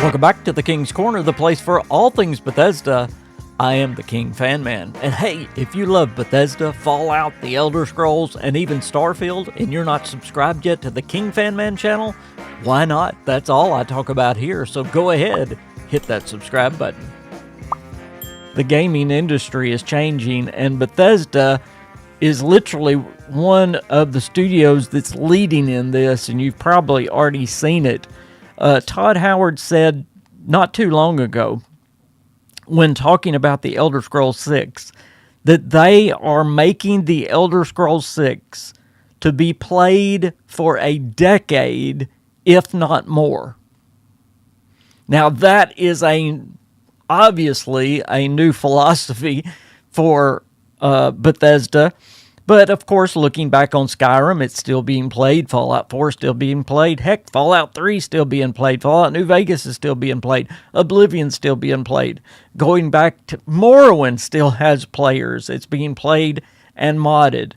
Welcome back to the King's Corner, the place for all things Bethesda. I am the KingFanMan, and hey, if you love Bethesda, Fallout, The Elder Scrolls, and even Starfield, and you're not subscribed yet to the KingFanMan channel, why not? That's all I talk about here, so go ahead, hit that subscribe button. The gaming industry is changing, and Bethesda is literally one of the studios that's leading in this, and you've probably already seen it. Todd Howard said not too long ago, when talking about the Elder Scrolls 6, that they are making the Elder Scrolls 6 to be played for a decade, if not more. Now that is obviously a new philosophy for Bethesda. But, of course, looking back on Skyrim, it's still being played. Fallout 4 is still being played. Heck, Fallout 3 is still being played. Fallout New Vegas is still being played. Oblivion's still being played. Going back to Morrowind still has players. It's being played and modded.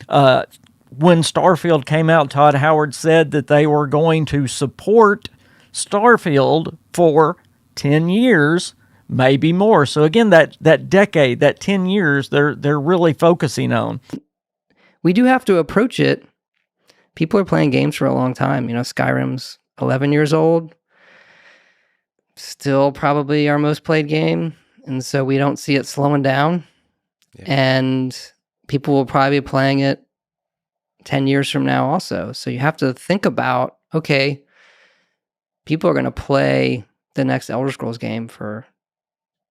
When Starfield came out, Todd Howard said that they were going to support Starfield for 10 years, maybe more. So, again, that decade, that 10 years, they're really focusing on. We do have to approach it. People are playing games for a long time. You know, Skyrim's 11 years old. Still probably our most played game. And so we don't see it slowing down. Yeah. And people will probably be playing it 10 years from now also. So you have to think about, okay, people are going to play the next Elder Scrolls game for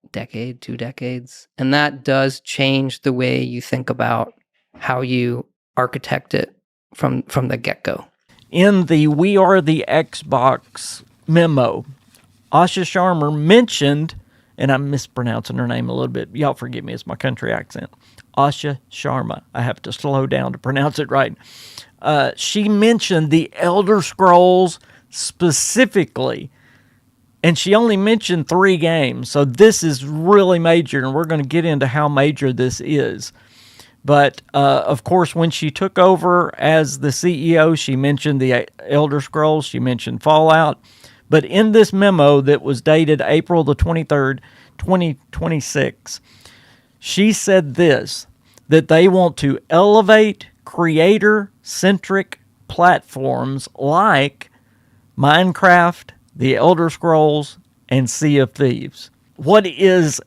a decade, 2 decades. And that does change the way you think about how you architect it from the get-go. In the We Are the Xbox memo, Asha Sharma mentioned, and I'm mispronouncing her name a little bit. Y'all forgive me, it's my country accent. Asha Sharma. I have to slow down to pronounce it right. She mentioned the Elder Scrolls specifically, and she only mentioned 3 games. So this is really major, and we're going to get into how major this is. But, of course, when she took over as the CEO, she mentioned the Elder Scrolls, she mentioned Fallout. But in this memo that was dated April the 23rd, 2026, she said this, that they want to elevate creator-centric platforms like Minecraft, the Elder Scrolls, and Sea of Thieves. What is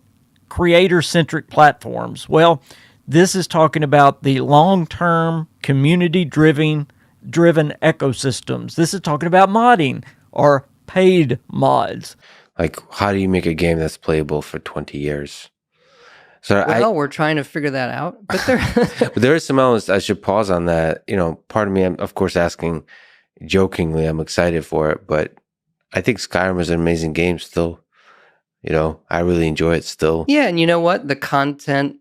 creator-centric platforms? Well, this is talking about the long-term, community-driven ecosystems. This is talking about modding or paid mods. Like, how do you make a game that's playable for 20 years? So we're trying to figure that out. But there are some elements I should pause on that. You know, part of me, I'm of course asking jokingly. I'm excited for it, but I think Skyrim is an amazing game still. You know, I really enjoy it still. Yeah, and you know what? The content,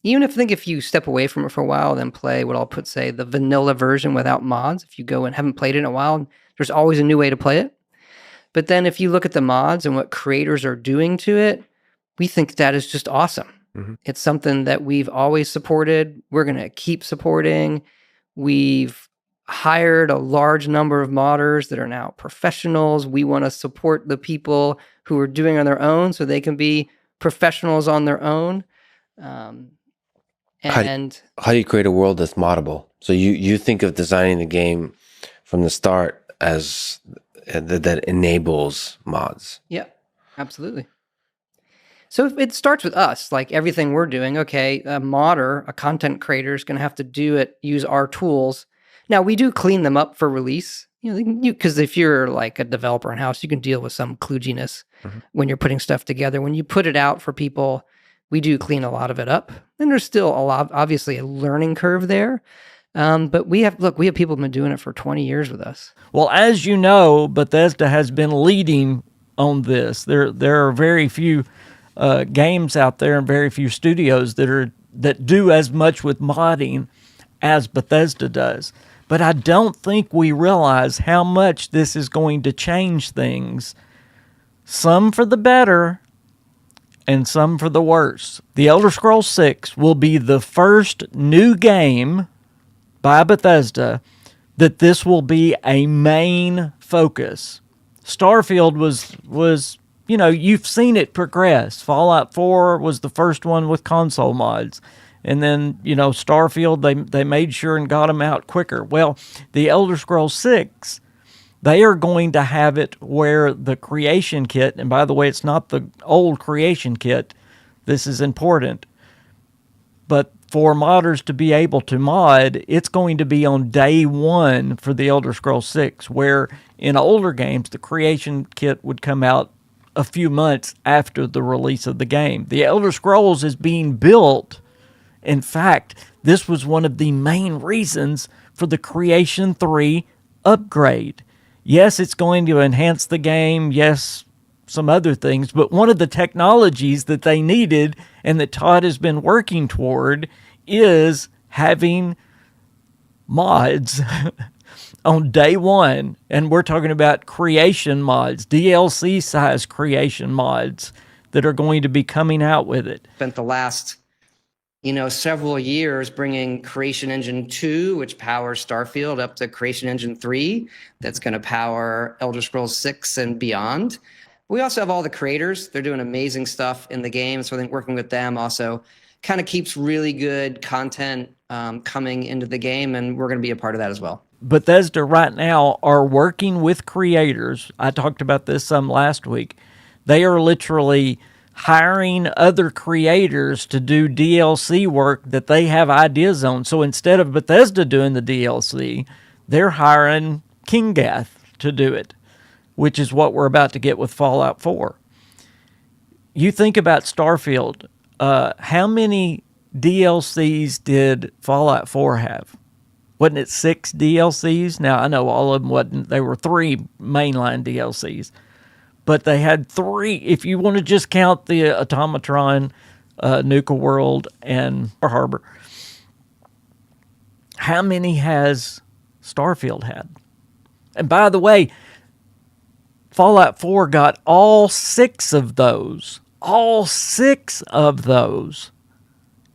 even if you step away from it for a while, then play what I'll say the vanilla version without mods. If you go and haven't played it in a while, there's always a new way to play it. But then if you look at the mods and what creators are doing to it, we think that is just awesome. Mm-hmm. It's something that we've always supported. We're going to keep supporting. We've hired a large number of modders that are now professionals. We want to support the people who are doing it on their own so they can be professionals on their own. How do you create a world that's moddable? So you think of designing the game from the start as that enables mods. Yeah, absolutely. So it starts with us, like everything we're doing. Okay, a modder, a content creator is going to have to use our tools. Now we do clean them up for release. Because if you're like a developer in-house, you can deal with some kludginess when you're putting stuff together. When you put it out for people, we do clean a lot of it up. And there's still obviously a learning curve there. But we have people who've been doing it for 20 years with us. Well, as you know, Bethesda has been leading on this. There are very few games out there and very few studios that do as much with modding as Bethesda does. But I don't think we realize how much this is going to change things, some for the better and some for the worse. The Elder Scrolls 6 will be the first new game by Bethesda that this will be a main focus. Starfield was you've seen it progress. Fallout 4 was the first one with console mods. And then, Starfield, they made sure and got them out quicker. Well, the Elder Scrolls 6, they are going to have it where the creation kit, and by the way, it's not the old creation kit. This is important. But for modders to be able to mod, it's going to be on day one for the Elder Scrolls 6, where in older games, the creation kit would come out a few months after the release of the game. The Elder Scrolls is being built. In fact, this was one of the main reasons for the Creation 3 upgrade. Yes, it's going to enhance the game. Yes, some other things. But one of the technologies that they needed and that Todd has been working toward is having mods on day one. And we're talking about creation mods, DLC size creation mods that are going to be coming out with it. Spent the last several years bringing Creation Engine 2, which powers Starfield, up to Creation Engine 3, that's going to power Elder Scrolls 6 and beyond. We also have all the creators. They're doing amazing stuff in the game. So I think working with them also kind of keeps really good content coming into the game, and we're going to be a part of that as well. Bethesda right now are working with creators. I talked about this some last week. They are literally hiring other creators to do DLC work that they have ideas on. So instead of Bethesda doing the DLC, they're hiring Kingath to do it, which is what we're about to get with Fallout 4. You think about Starfield. How many DLCs did Fallout 4 have? Wasn't it 6 DLCs? Now, I know all of them wasn't. There were 3 mainline DLCs. But they had 3, if you want to just count the Automatron, Nuka World, and Harbor. How many has Starfield had? And by the way, Fallout 4 got all 6 of those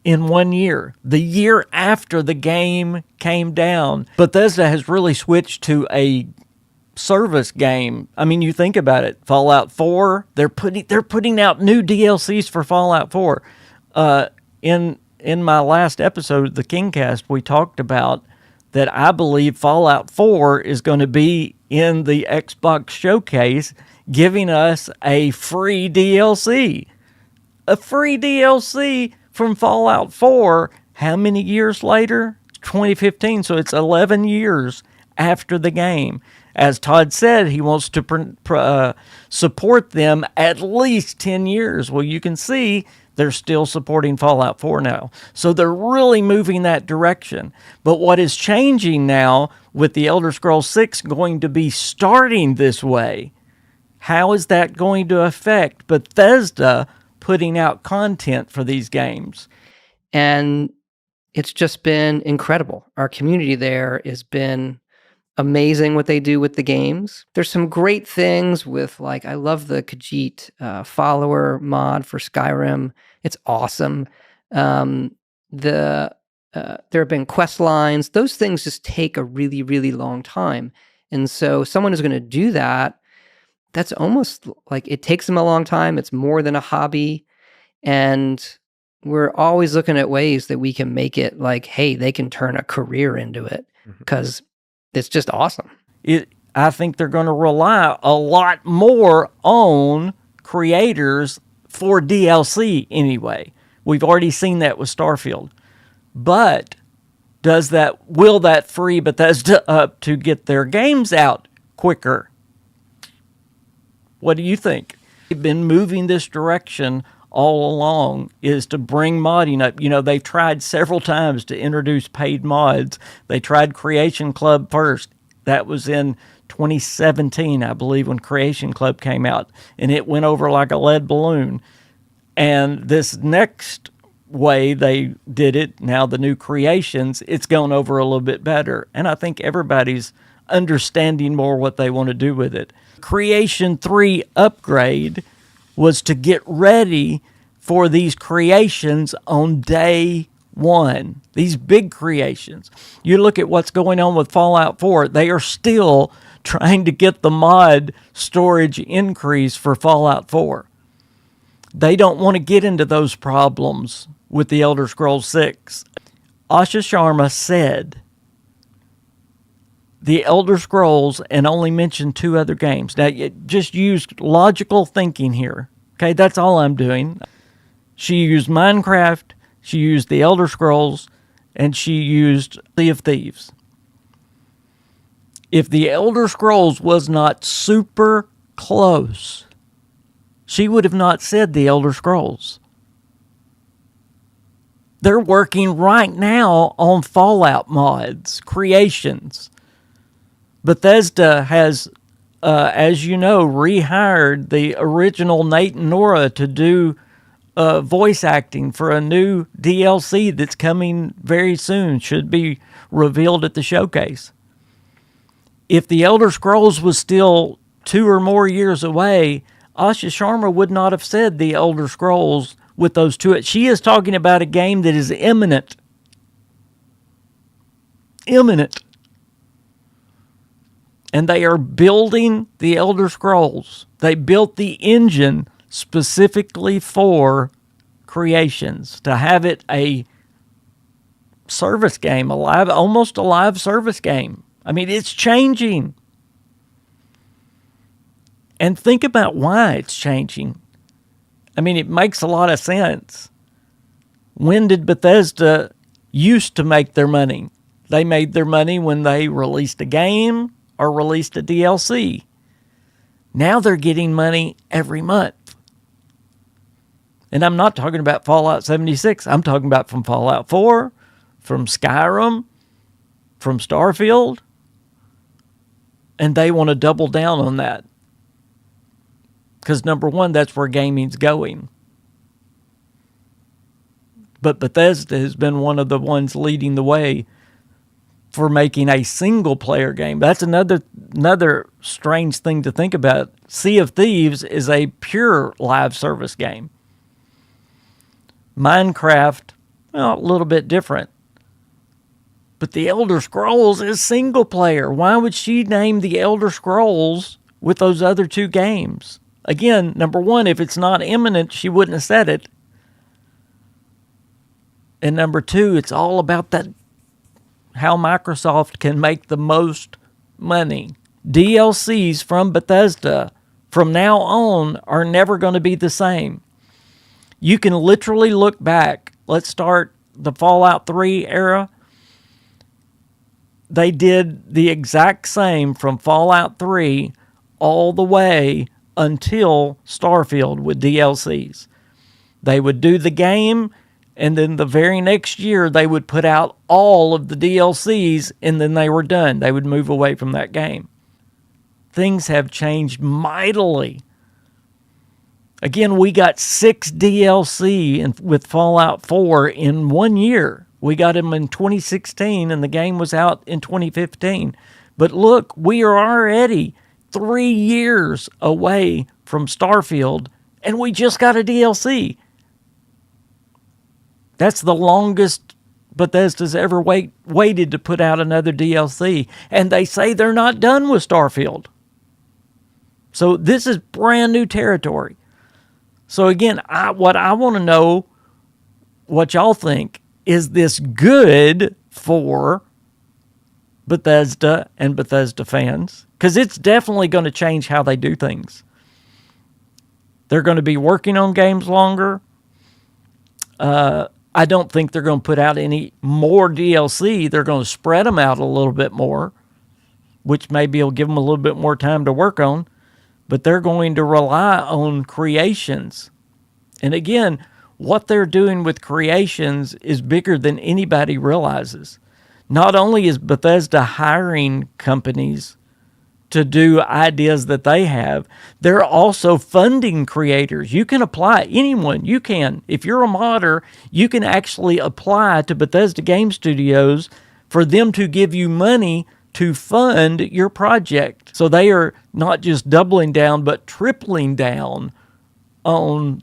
in 1 year. The year after the game came down, Bethesda has really switched to a service game. I mean, you think about it. Fallout 4, they're putting out new DLCs for Fallout 4. In my last episode of the Kingcast, we talked about that I believe Fallout 4 is going to be in the Xbox showcase, giving us a free DLC. A free DLC from Fallout 4. How many years later? 2015, so it's 11 years after the game. As Todd said, he wants to support them at least 10 years. Well, you can see they're still supporting Fallout 4 now. So they're really moving that direction. But what is changing now with the Elder Scrolls 6 going to be starting this way, how is that going to affect Bethesda putting out content for these games? And it's just been incredible. Our community there has been amazing what they do with the games. There's some great things with, like, I love the Khajiit follower mod for Skyrim. It's awesome. There have been quest lines. Those things just take a really, really long time. And so someone who's going to do that, that's almost like it takes them a long time. It's more than a hobby. And we're always looking at ways that we can make it like, hey, they can turn a career into it, because it's just awesome. I think they're going to rely a lot more on creators for DLC anyway. We've already seen that with Starfield. But will that free Bethesda up to get their games out quicker? What do you think? They've been moving this direction all along, is to bring modding up. They've tried several times to introduce paid mods. They tried Creation Club first. That was in 2017, I believe, when Creation Club came out, and it went over like a lead balloon. And this next way they did it, now the new Creations, it's gone over a little bit better. And I think everybody's understanding more what they want to do with it. Creation 3 upgrade was to get ready for these creations on day 1, these big creations. You look at what's going on with Fallout 4, they are still trying to get the mod storage increase for Fallout 4. They don't want to get into those problems with the Elder Scrolls 6. Asha Sharma said the Elder Scrolls and only mentioned 2 other games. Now, just use logical thinking here. Okay, that's all I'm doing. She used Minecraft, she used the Elder Scrolls, and she used Sea of Thieves. If the Elder Scrolls was not super close, she would have not said the Elder Scrolls. They're working right now on Fallout mods, creations. Bethesda has, as you know, rehired the original Nate and Nora to do voice acting for a new DLC that's coming very soon, should be revealed at the showcase. If the Elder Scrolls was still 2 or more years away, Asha Sharma would not have said the Elder Scrolls with those 2. She is talking about a game that is imminent. Imminent. And they are building the Elder Scrolls. They built the engine specifically for creations, to have it a service game, almost a live service game. I mean, it's changing. And think about why it's changing. I mean, it makes a lot of sense. When did Bethesda used to make their money? They made their money when they released a game or released a DLC. Now they're getting money every month. And I'm not talking about Fallout 76. I'm talking about from Fallout 4, from Skyrim, from Starfield. And they want to double down on that. Because number one, that's where gaming's going. But Bethesda has been one of the ones leading the way for making a single-player game. That's another strange thing to think about. Sea of Thieves is a pure live service game. Minecraft, well, a little bit different. But the Elder Scrolls is single-player. Why would she name the Elder Scrolls with those other 2 games? Again, number one, if it's not imminent, she wouldn't have said it. And number 2, it's all about that, how Microsoft can make the most money. DLCs from Bethesda from now on are never going to be the same. You can literally look back. Let's start the Fallout 3 era. They did the exact same from Fallout 3 all the way until Starfield with DLCs. They would do the game, and then the very next year they would put out all of the DLCs, and then they were done. They would move away from that game. Things have changed mightily. Again, we got 6 DLC with Fallout 4 in 1 year. We got them in 2016, and the game was out in 2015. But look, we are already 3 years away from Starfield, and we just got a DLC. That's the longest Bethesda's ever waited to put out another DLC. And they say they're not done with Starfield. So this is brand new territory. So again, what I want to know, what y'all think, is this good for Bethesda and Bethesda fans? Because it's definitely going to change how they do things. They're going to be working on games longer. I don't think they're going to put out any more DLC. They're going to spread them out a little bit more, which maybe will give them a little bit more time to work on. But they're going to rely on creations. And again, what they're doing with creations is bigger than anybody realizes. Not only is Bethesda hiring companies to do ideas that they have, they're also funding creators. You can apply, anyone, you can. If you're a modder, you can actually apply to Bethesda Game Studios for them to give you money to fund your project. So they are not just doubling down, but tripling down on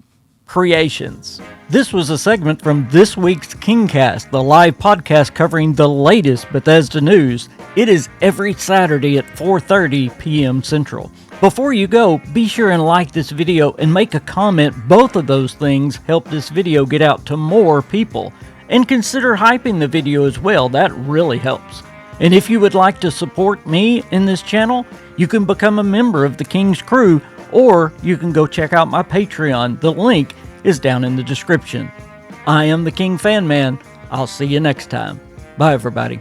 Creations. This was a segment from this week's KingCast, the live podcast covering the latest Bethesda news. It is every Saturday at 4:30 p.m. Central. Before you go, be sure and like this video and make a comment. Both of those things help this video get out to more people. And consider hyping the video as well. That really helps. And if you would like to support me in this channel, you can become a member of the King's Crew, or you can go check out my Patreon. The link is down in the description. I am the KingFanMan. I'll see you next time. Bye, everybody.